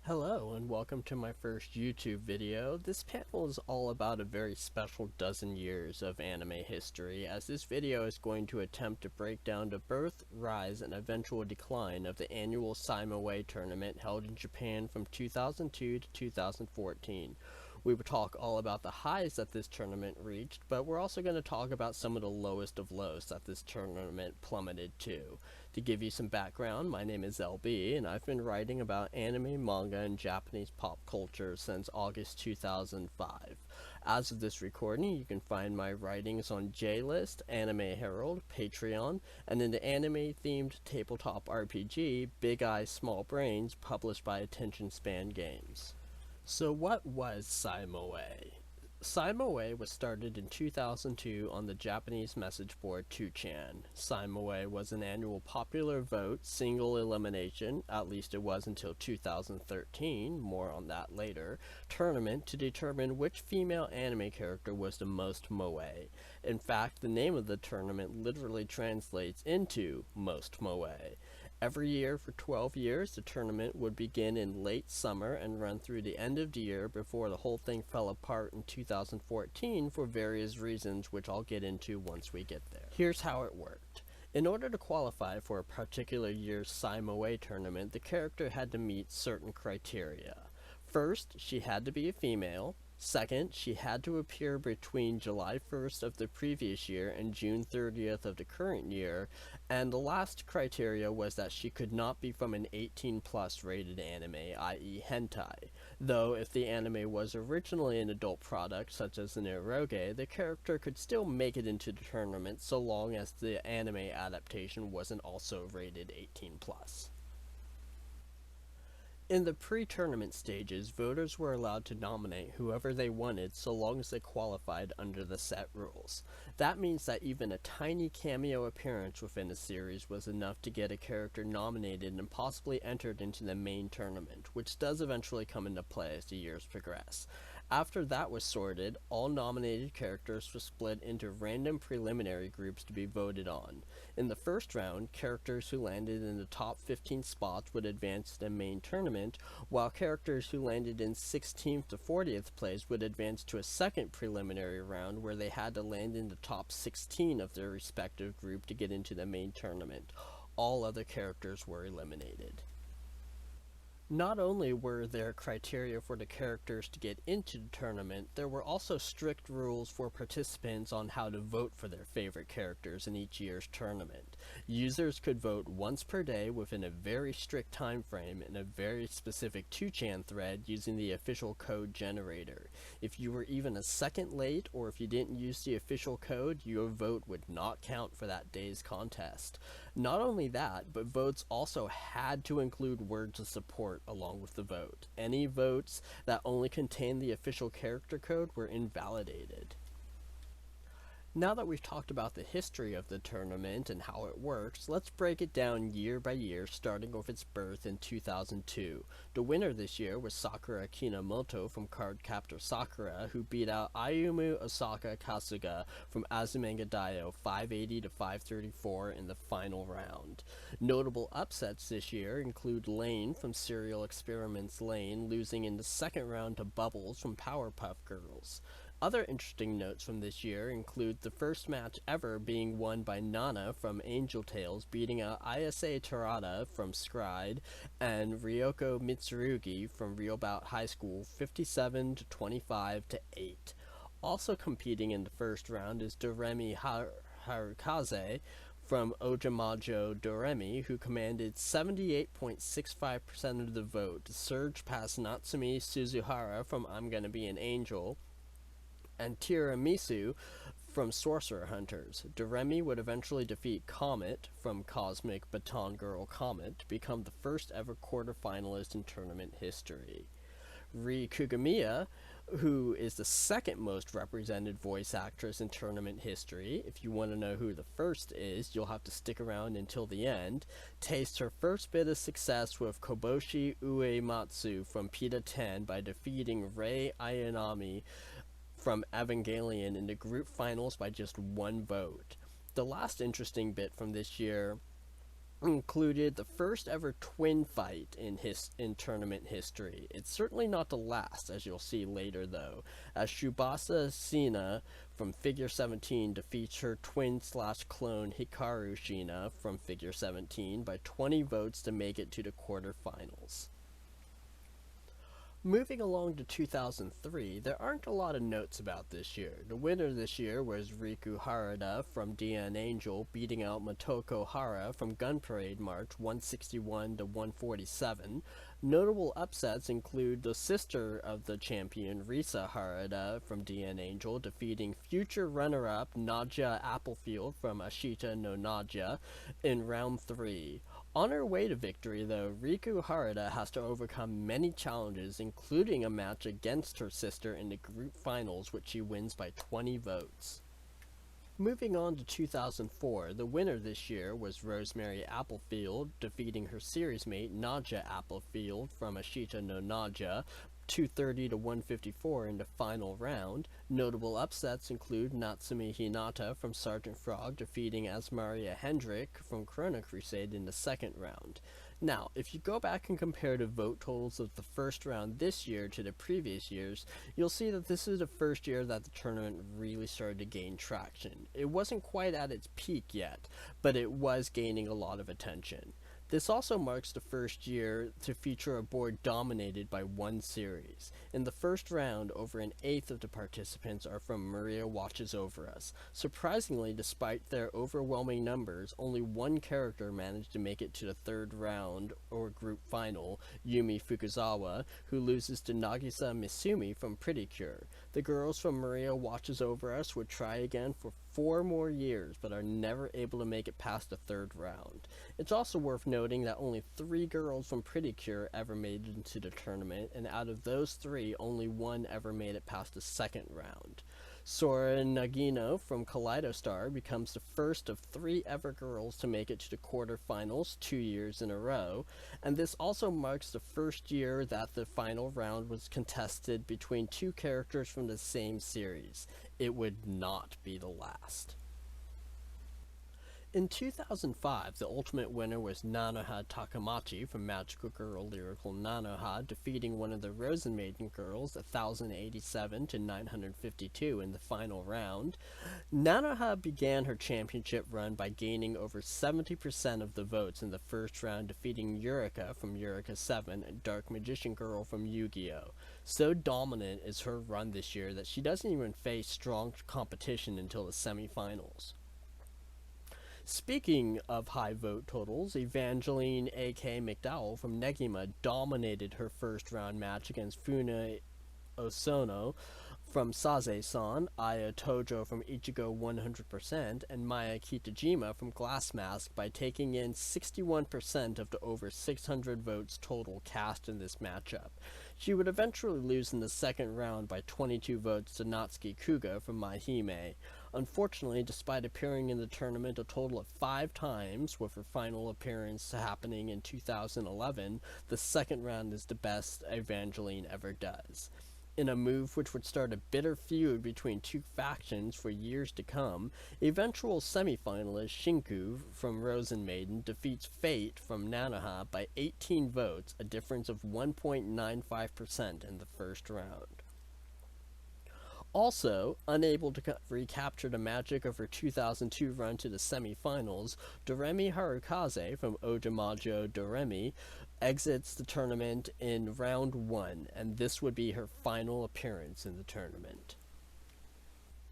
Hello and welcome to my first YouTube video. This panel is all about a very special dozen years of anime history, as this video is going to attempt to break down the birth, rise, and eventual decline of the annual Saimoe tournament held in Japan from 2002 to 2014. We will talk all about the highs that this tournament reached, but we're also going to talk about some of the lowest of lows that this tournament plummeted to. To give you some background, my name is LB, and I've been writing about anime, manga, and Japanese pop culture since August 2005. As of this recording, you can find my writings on JList, Anime Herald, Patreon, and in the anime-themed tabletop RPG, Big Eye Small Brains, published by Attention Span Games. So what was Saimoe? Saimoe was started in 2002 on the Japanese message board 2chan. Saimoe was an annual popular vote, single elimination, at least it was until 2013, more on that later, tournament to determine which female anime character was the most moe. In fact, the name of the tournament literally translates into most moe. Every year for 12 years, the tournament would begin in late summer and run through the end of the year before the whole thing fell apart in 2014 for various reasons, which I'll get into once we get there. Here's how it worked. In order to qualify for a particular year's Saimoe tournament, the character had to meet certain criteria. First, she had to be a female. Second, she had to appear between July 1st of the previous year and June 30th of the current year, and the last criteria was that she could not be from an 18+ rated anime, i.e. hentai, though if the anime was originally an adult product such as an eroge, the character could still make it into the tournament so long as the anime adaptation wasn't also rated 18+. In the pre-tournament stages, voters were allowed to nominate whoever they wanted so long as they qualified under the set rules. That means that even a tiny cameo appearance within a series was enough to get a character nominated and possibly entered into the main tournament, which does eventually come into play as the years progress. After that was sorted, all nominated characters were split into random preliminary groups to be voted on. In the first round, characters who landed in the top 15 spots would advance to the main tournament, while characters who landed in 16th to 40th place would advance to a second preliminary round where they had to land in the top 16 of their respective group to get into the main tournament. All other characters were eliminated. Not only were there criteria for the characters to get into the tournament, there were also strict rules for participants on how to vote for their favorite characters in each year's tournament. Users could vote once per day within a very strict time frame in a very specific 2chan thread using the official code generator. If you were even a second late or if you didn't use the official code, your vote would not count for that day's contest. Not only that, but votes also had to include words of support along with the vote. Any votes that only contained the official character code were invalidated. Now that we've talked about the history of the tournament and how it works, let's break it down year by year, starting with its birth in 2002. The winner this year was Sakura Kinomoto from Cardcaptor Sakura, who beat out Ayumu Osaka Kasuga from Azumanga Daioh 580 to 534 in the final round. Notable upsets this year include Lane from Serial Experiments Lane losing in the second round to Bubbles from Powerpuff Girls. Other interesting notes from this year include the first match ever being won by Nana from Angel Tales, beating out Ayase Terada from Scride and Ryoko Mitsurugi from Real Bout High School 57 to 25 to 8. Also competing in the first round is Doremi Harukaze from Ojamajo Doremi, who commanded 78.65% of the vote to surge past Natsumi Suzuhara from I'm Gonna Be an Angel and Tiramisu from Sorcerer Hunters. Doremi would eventually defeat Comet from Cosmic Baton Girl Comet to become the first ever quarterfinalist in tournament history. Ri Kugamiya, who is the second most represented voice actress in tournament history, if you want to know who the first is, you'll have to stick around until the end, tastes her first bit of success with Koboshi Uematsu from PETA 10 by defeating Rei Ayanami from Evangelion in the group finals by just one vote. The last interesting bit from this year included the first ever twin fight in tournament history. It's certainly not the last, as you'll see later, though, as Tsubasa Shina from Figure 17 defeats her twin/clone Hikaru Shina from Figure 17 by 20 votes to make it to the quarterfinals. Moving along to 2003, there aren't a lot of notes about this year. The winner this year was Riku Harada from DN Angel, beating out Motoko Hara from Gun Parade March 161 to 147. Notable upsets include the sister of the champion, Risa Harada from DN Angel, defeating future runner-up Nadia Applefield from Ashita no Nadia in round 3. On her way to victory, though, Riku Harada has to overcome many challenges, including a match against her sister in the group finals, which she wins by 20 votes. Moving on to 2004, the winner this year was Rosemary Applefield, defeating her series mate Nadia Applefield from Ashita no Nadia 230 to 154 in the final round. Notable upsets include Natsumi Hinata from Sergeant Frog defeating Asmaria Hendrick from Chrono Crusade in the second round. Now, if you go back and compare the vote totals of the first round this year to the previous years, you'll see that this is the first year that the tournament really started to gain traction. It wasn't quite at its peak yet, but it was gaining a lot of attention. This also marks the first year to feature a board dominated by one series. In the first round, over an eighth of the participants are from Maria Watches Over Us. Surprisingly, despite their overwhelming numbers, only one character managed to make it to the third round or group final, Yumi Fukuzawa, who loses to Nagisa Misumi from Pretty Cure. The girls from Maria Watches Over Us would try again for 4 more years, but are never able to make it past the third round. It's also worth noting that only 3 girls from Pretty Cure ever made it into the tournament, and out of those 3, only 1 ever made it past the second round. Sora Nagino from Kaleidostar becomes the first of 3 ever girls to make it to the quarterfinals 2 years in a row, and this also marks the first year that the final round was contested between 2 characters from the same series. It would not be the last. In 2005, the ultimate winner was Nanoha Takamachi from Magical Girl Lyrical Nanoha, defeating one of the Rosen Maiden girls, 1087 to 952 in the final round. Nanoha began her championship run by gaining over 70% of the votes in the first round, defeating Yurika from Yurika 7 and Dark Magician Girl from Yu-Gi-Oh! So dominant is her run this year that she doesn't even face strong competition until the semifinals. Speaking of high vote totals, Evangeline A.K. McDowell from Negima dominated her first round match against Fune Osono from Saze-san, Aya Tojo from Ichigo 100%, and Maya Kitajima from Glass Mask by taking in 61% of the over 600 votes total cast in this matchup. She would eventually lose in the second round by 22 votes to Natsuki Kuga from Maihime. Unfortunately, despite appearing in the tournament a total of 5 times, with her final appearance happening in 2011, the second round is the best Evangeline ever does. In a move which would start a bitter feud between 2 factions for years to come, eventual semifinalist Shinku from Rosen Maiden defeats Fate from Nanoha by 18 votes, a difference of 1.95% in the first round. Also, unable to recapture the magic of her 2002 run to the semifinals, Doremi Harukaze from Ojamajo Doremi exits the tournament in round 1, and this would be her final appearance in the tournament.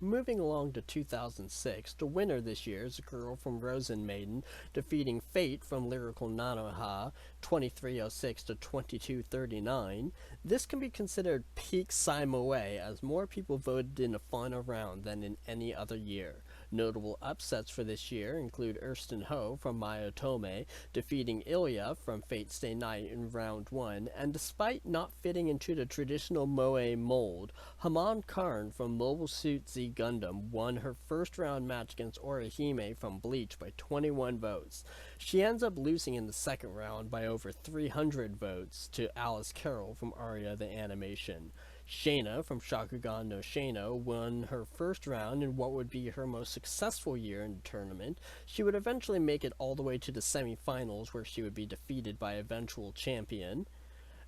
Moving along to 2006, the winner this year is a girl from Rosen Maiden, defeating Fate from Lyrical Nanoha 2306 to 2239. This can be considered peak Saimoe, as more people voted in the final round than in any other year. Notable upsets for this year include Ersten Ho from Mayotome, defeating Ilya from Fate Stay Night in round 1, and despite not fitting into the traditional Moe mold, Haman Karn from Mobile Suit Z Gundam won her first round match against Orihime from Bleach by 21 votes. She ends up losing in the second round by over 300 votes to Alice Carroll from Aria the Animation. Shayna from Shakugan no Shano won her first round in what would be her most successful year in the tournament. She would eventually make it all the way to the semifinals, where she would be defeated by eventual champion.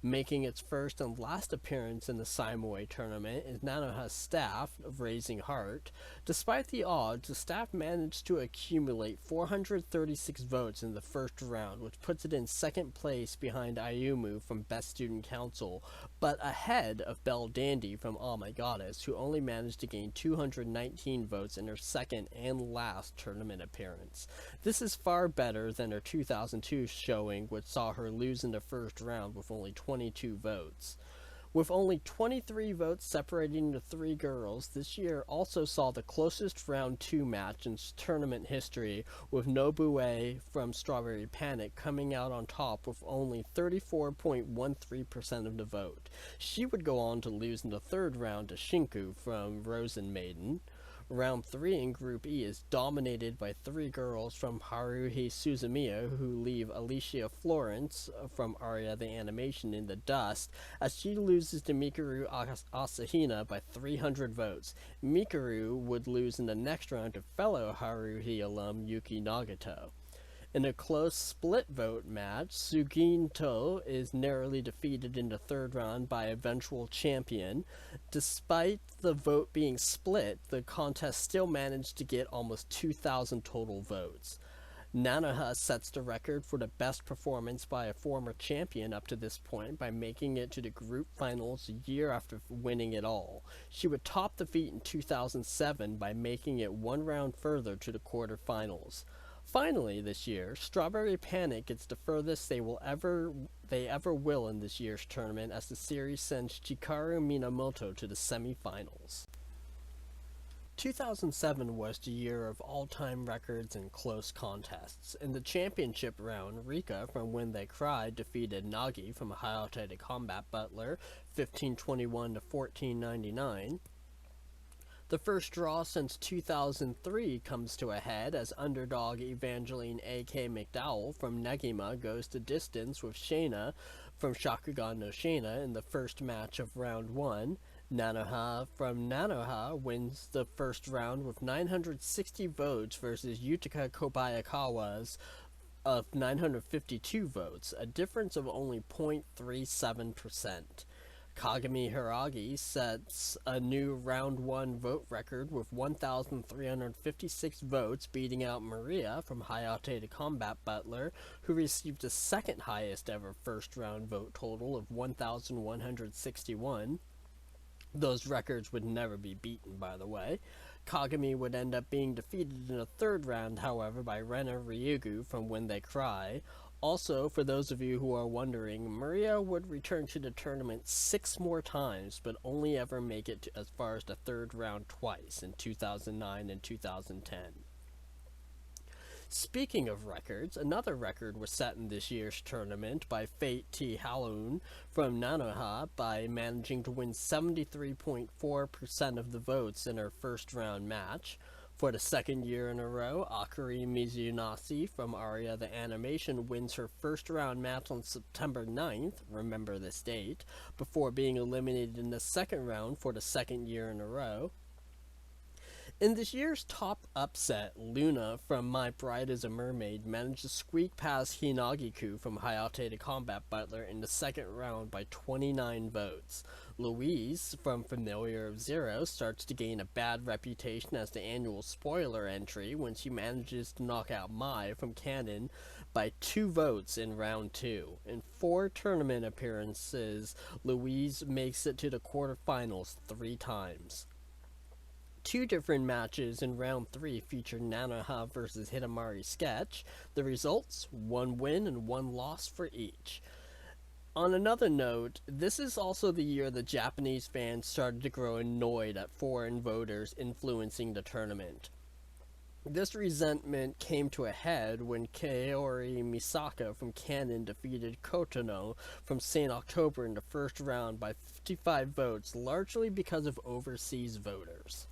Making its first and last appearance in the Saimoe tournament is Nanoha's staff of Raising Heart. Despite the odds, the staff managed to accumulate 436 votes in the first round, which puts it in second place behind Ayumu from Best Student Council, but ahead of Belle Dandy from Oh My Goddess, who only managed to gain 219 votes in her second and last tournament appearance. This is far better than her 2002 showing, which saw her lose in the first round with only 22 votes. With only 23 votes separating the three girls, this year also saw the closest round 2 match in tournament history, with Nobue from Strawberry Panic coming out on top with only 34.13% of the vote. She would go on to lose in the third round to Shinku from Rosen Maiden. Round 3 in Group E is dominated by 3 girls from Haruhi Suzumiya, who leave Alicia Florence from Aria the Animation in the dust as she loses to Mikuru Asahina by 300 votes. Mikuru would lose in the next round to fellow Haruhi alum Yuki Nagato. In a close split vote match, Suginto is narrowly defeated in the third round by eventual champion. Despite the vote being split, the contest still managed to get almost 2,000 total votes. Nanoha sets the record for the best performance by a former champion up to this point by making it to the group finals a year after winning it all. She would top the feat in 2007 by making it one round further to the quarterfinals. Finally, this year, Strawberry Panic gets the furthest they ever will in this year's tournament, as the series sends Chikaru Minamoto to the semifinals. 2007 was the year of all-time records in close contests. In the championship round, Rika from When They Cry defeated Nagi from Hayate the Combat Butler 1521 to 1499. The first draw since 2003 comes to a head as underdog Evangeline A.K. McDowell from Negima goes the distance with Shayna from Shakugan no Shana in the first match of round 1. Nanoha from Nanoha wins the first round with 960 votes versus Yutika Kobayakawa's of 952 votes, a difference of only 0.37%. Kagami Hiragi sets a new round 1 vote record with 1,356 votes, beating out Maria from Hayate the Combat Butler, who received the second highest ever first round vote total of 1,161. Those records would never be beaten, by the way. Kagami would end up being defeated in the third round, however, by Rena Ryugu from When They Cry. Also, for those of you who are wondering, Maria would return to the tournament 6 more times, but only ever make it as far as the third round twice, in 2009 and 2010. Speaking of records, another record was set in this year's tournament by Fate T. Haloun from Nanoha by managing to win 73.4% of the votes in her first round match. For the second year in a row, Akari Mizunasi from Aria the Animation wins her first round match on September 9th, remember this date, before being eliminated in the second round for the second year in a row. In this year's top upset, Luna from My Bride is a Mermaid managed to squeak past Hinagiku from Hayate the Combat Butler in the second round by 29 votes. Louise from Familiar of Zero starts to gain a bad reputation as the annual spoiler entry when she manages to knock out Mai from Canon by 2 votes in round 2. In 4 tournament appearances, Louise makes it to the quarterfinals 3 times. 2 different matches in round 3 featured Nanoha versus Hidamari Sketch. The results, 1 win and 1 loss for each. On another note, this is also the year the Japanese fans started to grow annoyed at foreign voters influencing the tournament. This resentment came to a head when Kaori Misaka from Canon defeated Kotono from St. October in the first round by 55 votes, largely because of overseas voters.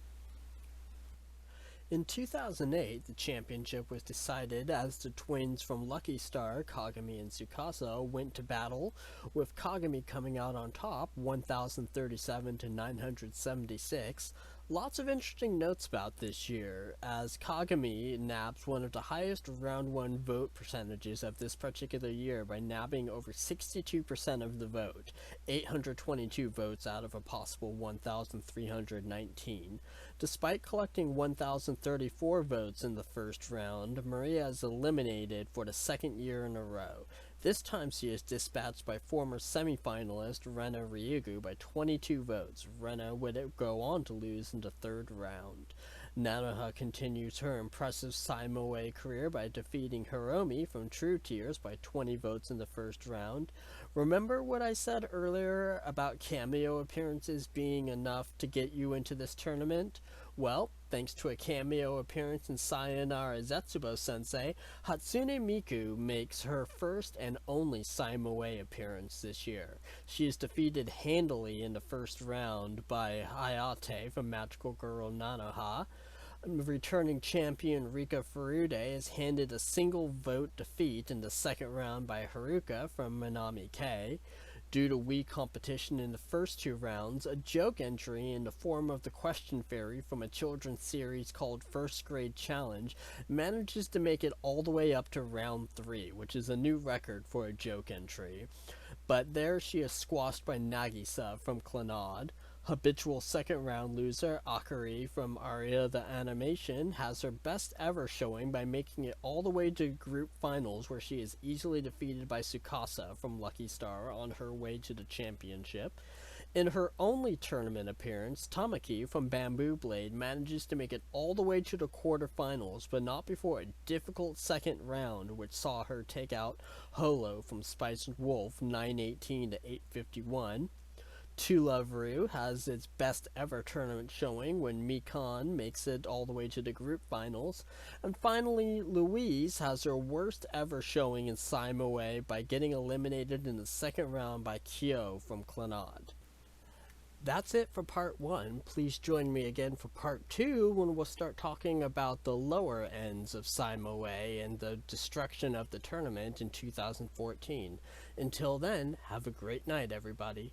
In 2008, the championship was decided as the twins from Lucky Star, Kagami and Tsukasa, went to battle, with Kagami coming out on top 1037 to 976. Lots of interesting notes about this year, as Kagami nabbed one of the highest round 1 vote percentages of this particular year by nabbing over 62% of the vote, 822 votes out of a possible 1,319. Despite collecting 1,034 votes in the first round, Maria is eliminated for the second year in a row. This time she is dispatched by former semifinalist Rena Ryugu by 22 votes. Rena would go on to lose in the third round. Nanoha continues her impressive Saimoe career by defeating Hiromi from True Tears by 20 votes in the first round. Remember what I said earlier about cameo appearances being enough to get you into this tournament? Well, thanks to a cameo appearance in Sayonara Zetsubo Sensei, Hatsune Miku makes her first and only Saimoe appearance this year. She is defeated handily in the first round by Hayate from Magical Girl Nanoha. Returning champion Rika Furude is handed a single vote defeat in the second round by Haruka from Minami K. Due to weak competition in the first two rounds, a joke entry in the form of the Question Fairy from a children's series called First Grade Challenge manages to make it all the way up to round 3, which is a new record for a joke entry. But there she is squashed by Nagisa from Clannad. Habitual second round loser Akari from Aria the Animation has her best ever showing by making it all the way to group finals, where she is easily defeated by Tsukasa from Lucky Star on her way to the championship. In her only tournament appearance, Tamaki from Bamboo Blade manages to make it all the way to the quarterfinals, but not before a difficult second round, which saw her take out Holo from Spice Wolf 918 to 851. To Love Ru has its best ever tournament showing when Mikan makes it all the way to the group finals. And finally, Louise has her worst ever showing in Saimoe by getting eliminated in the second round by Kyo from Clannad. That's it for part 1. Please join me again for part 2 when we'll start talking about the lower ends of Saimoe and the destruction of the tournament in 2014. Until then, have a great night, everybody.